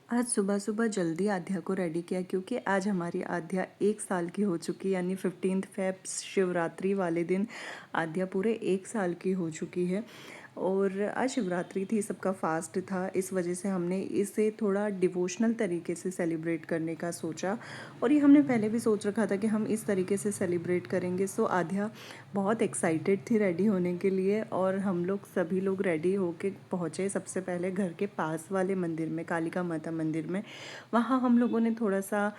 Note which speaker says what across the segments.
Speaker 1: आज सुबह-सुबह जल्दी आध्या को रेडी किया क्योंकि आज हमारी आध्या 1 साल की हो चुकी, यानी 15th फ़ेब शिवरात्रि वाले दिन आध्या पूरे 1 साल की हो चुकी है। और आज शिवरात्रि थी, सबका फास्ट था, इस वजह से हमने इसे थोड़ा डिवोशनल तरीके से सेलिब्रेट करने का सोचा। और ये हमने पहले भी सोच रखा था कि हम इस तरीके से सेलिब्रेट करेंगे। सो आध्या बहुत एक्साइटेड थी रेडी होने के लिए, और हम लोग सभी लोग रेडी होके पहुँचे सबसे पहले घर के पास वाले मंदिर में, कालिका माता मंदिर में। वहाँ हम लोगों ने थोड़ा सा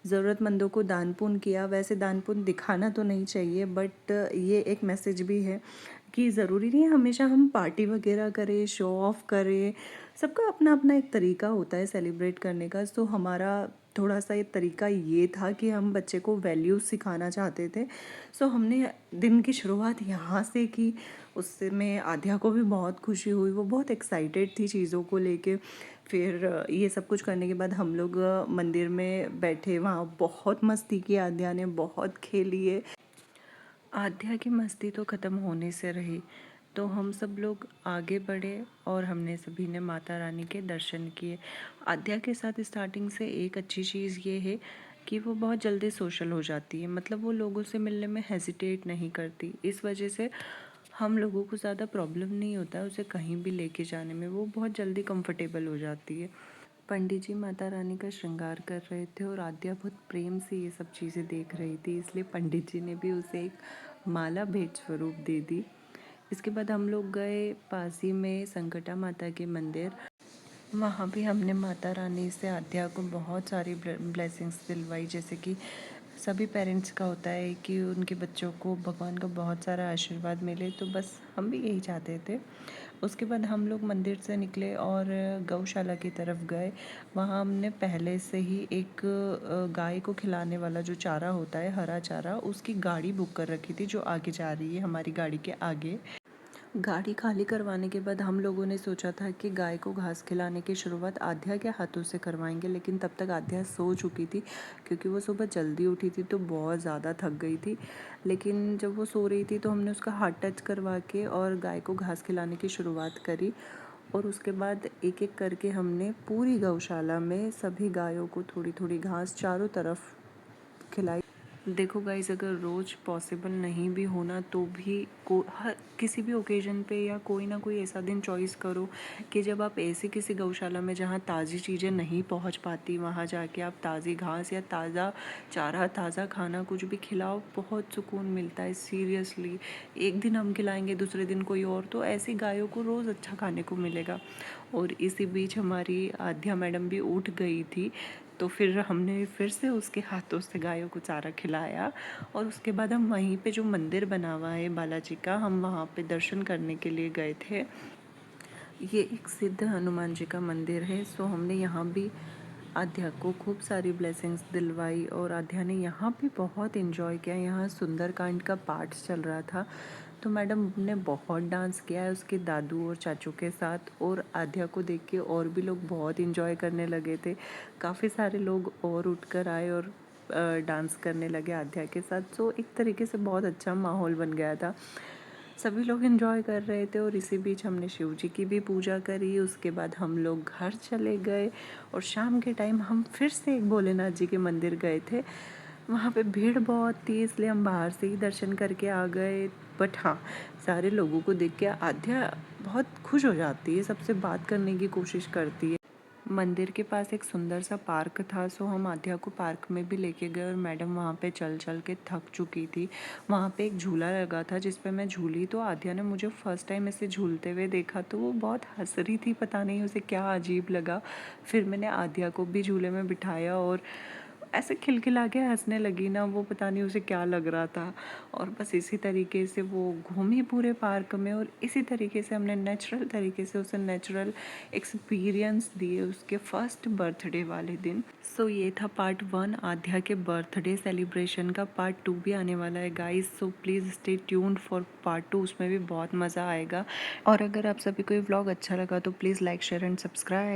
Speaker 1: ज़रूरतमंदों को दान पुण्य किया। वैसे दान पुण्य दिखाना तो नहीं चाहिए, बट ये एक मैसेज भी है कि ज़रूरी नहीं है हमेशा हम पार्टी वगैरह करें, शो ऑफ करें। सबका अपना अपना एक तरीका होता है सेलिब्रेट करने का। तो हमारा थोड़ा सा ये तरीका ये था कि हम बच्चे को वैल्यूज़ सिखाना चाहते थे। सो हमने दिन की शुरुआत यहाँ से की। उससे में आध्या को भी बहुत खुशी हुई, वो बहुत एक्साइटेड थी चीज़ों को लेके। फिर ये सब कुछ करने के बाद हम लोग मंदिर में बैठे, वहाँ बहुत मस्ती की, आध्या ने बहुत खेली है। आध्या की मस्ती तो ख़त्म होने से रही, तो हम सब लोग आगे बढ़े और हमने सभी ने माता रानी के दर्शन किए। आध्या के साथ स्टार्टिंग से एक अच्छी चीज़ ये है कि वो बहुत जल्दी सोशल हो जाती है, मतलब वो लोगों से मिलने में हेजिटेट नहीं करती। इस वजह से हम लोगों को ज़्यादा प्रॉब्लम नहीं होता है उसे कहीं भी लेके जाने में, वो बहुत जल्दी कंफर्टेबल हो जाती है। पंडित जी माता रानी का श्रृंगार कर रहे थे और आद्या बहुत प्रेम से ये सब चीज़ें देख रही थी, इसलिए पंडित जी ने भी उसे एक माला भेंट स्वरूप दे दी। इसके बाद हम लोग गए पास ही में संकटा माता के मंदिर। वहाँ भी हमने माता रानी से आद्या को बहुत सारी ब्लेसिंग्स दिलवाई, जैसे कि सभी पेरेंट्स का होता है कि उनके बच्चों को भगवान का बहुत सारा आशीर्वाद मिले, तो बस हम भी यही चाहते थे। उसके बाद हम लोग मंदिर से निकले और गौशाला की तरफ गए। वहाँ हमने पहले से ही एक गाय को खिलाने वाला जो चारा होता है, हरा चारा, उसकी गाड़ी बुक कर रखी थी, जो आगे जा रही है हमारी गाड़ी के आगे। गाड़ी खाली करवाने के बाद हम लोगों ने सोचा था कि गाय को घास खिलाने की शुरुआत आध्या के हाथों से करवाएंगे, लेकिन तब तक आध्या सो चुकी थी क्योंकि वो सुबह जल्दी उठी थी, तो बहुत ज़्यादा थक गई थी। लेकिन जब वो सो रही थी तो हमने उसका हाथ टच करवा के और गाय को घास खिलाने की शुरुआत करी। और उसके बाद एक एक करके हमने पूरी गौशाला में सभी गायों को थोड़ी थोड़ी घास चारों तरफ खिलाई। देखो गाइस, अगर रोज़ पॉसिबल नहीं भी होना तो भी हर किसी भी ओकेजन पे या कोई ना कोई ऐसा दिन चॉइस करो कि जब आप ऐसी किसी गौशाला में जहाँ ताज़ी चीज़ें नहीं पहुँच पाती, वहाँ जाके आप ताज़ी घास या ताज़ा चारा, ताज़ा खाना कुछ भी खिलाओ, बहुत सुकून मिलता है सीरियसली। एक दिन हम खिलाएंगे, दूसरे दिन कोई और, तो ऐसी गायों को रोज़ अच्छा खाने को मिलेगा। और इसी बीच हमारी आध्या मैडम भी उठ गई थी, तो फिर हमने फिर से उसके हाथों से गायों को चारा खिलाया। और उसके बाद हम वहीं पे जो मंदिर बना हुआ है बालाजी का, हम वहाँ पे दर्शन करने के लिए गए थे। ये एक सिद्ध हनुमान जी का मंदिर है। सो हमने यहाँ भी आध्या को खूब सारी ब्लेसिंग्स दिलवाई और आध्या ने यहाँ भी बहुत इन्जॉय किया। यहाँ सुंदरकांड का पाठ चल रहा था, तो मैडम ने बहुत डांस किया है उसके दादू और चाचू के साथ, और आध्या को देख के और भी लोग बहुत इन्जॉय करने लगे थे। काफ़ी सारे लोग और उठकर आए और डांस करने लगे आध्या के साथ। सो एक तरीके से बहुत अच्छा माहौल बन गया था, सभी लोग एंजॉय कर रहे थे। और इसी बीच हमने शिव जी की भी पूजा करी। उसके बाद हम लोग घर चले गए और शाम के टाइम हम फिर से एक भोलेनाथ जी के मंदिर गए थे। वहाँ पे भीड़ बहुत थी, इसलिए हम बाहर से ही दर्शन करके आ गए। बट हाँ, सारे लोगों को देख के आध्या बहुत खुश हो जाती है, सबसे बात करने की कोशिश करती है। मंदिर के पास एक सुंदर सा पार्क था, सो हम आध्या को पार्क में भी लेके गए और मैडम वहाँ पे चल चल के थक चुकी थी। वहाँ पे एक झूला लगा था जिस पे मैं झूली, तो आध्या ने मुझे फर्स्ट टाइम ऐसे झूलते हुए देखा, तो वो बहुत हंस रही थी, पता नहीं उसे क्या अजीब लगा। फिर मैंने आध्या को भी झूले में बिठाया और ऐसे खिलखिला के हंसने लगी ना, वो पता नहीं उसे क्या लग रहा था। और बस इसी तरीके से वो घूमी पूरे पार्क में, और इसी तरीके से हमने नेचुरल तरीके से उसे नेचुरल एक्सपीरियंस दिए उसके फर्स्ट बर्थडे वाले दिन। सो ये था पार्ट 1 आध्या के बर्थडे सेलिब्रेशन का। पार्ट 2 भी आने वाला है guys, so please stay tuned for part 2, उसमें भी बहुत मज़ा आएगा। और अगर आप सभी को ये व्लॉग अच्छा लगा तो please like, share and subscribe.